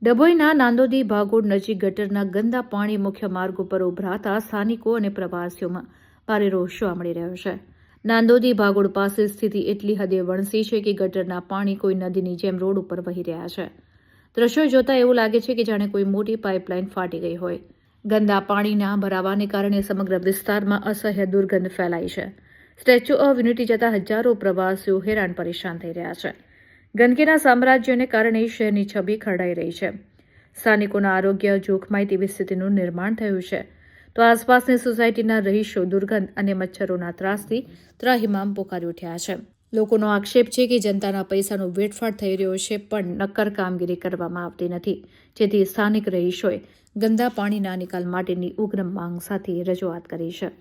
ડભોઈના નાંદોદી ભાગોળ નજીક ગટરના ગંદા પાણી મુખ્ય માર્ગ ઉપર ઉભરાતા સ્થાનિકો અને પ્રવાસીઓમાં ભારે રોષ જોવા મળી રહ્યો છે. નાંદોદી ભાગોળ પાસે સ્થિતિ એટલી હદે વણસી છે કે ગટરના પાણી કોઈ નદીની જેમ રોડ ઉપર વહી રહ્યા છે. દ્રશ્યો જોતા એવું લાગે છે કે જાણે કોઈ મોટી પાઇપલાઇન ફાટી ગઈ હોય. ગંદા પાણીના ભરાવાને કારણે સમગ્ર વિસ્તારમાં અસહ્ય દુર્ગંધ ફેલાઈ છે. સ્ટેચ્યુ ઓફ યુનિટી જતા હજારો પ્રવાસીઓ હેરાન પરેશાન થઈ રહ્યા છે. ગંદકીના સામ્રાજ્યને કારણે શહેરની છબી ખરડાઈ રહી છે. સ્થાનિકોના આરોગ્ય જોખમાય તેવી સ્થિતિનું નિર્માણ થયું છે. તો આસપાસની સોસાયટીના રહીશો દુર્ગંધ અને મચ્છરોના ત્રાસથી ત્રાહિમામ પોકારી ઉઠ્યા છે. લોકોનો આક્ષેપ છે કે જનતાના પૈસાનો વેડફાટ થઈ રહ્યો છે, પણ નક્કર કામગીરી કરવામાં આવતી નથી, જેથી સ્થાનિક રહીશોએ ગંદા પાણીના નિકાલ માટેની ઉગ્ર માંગ સાથે રજૂઆત કરી છે.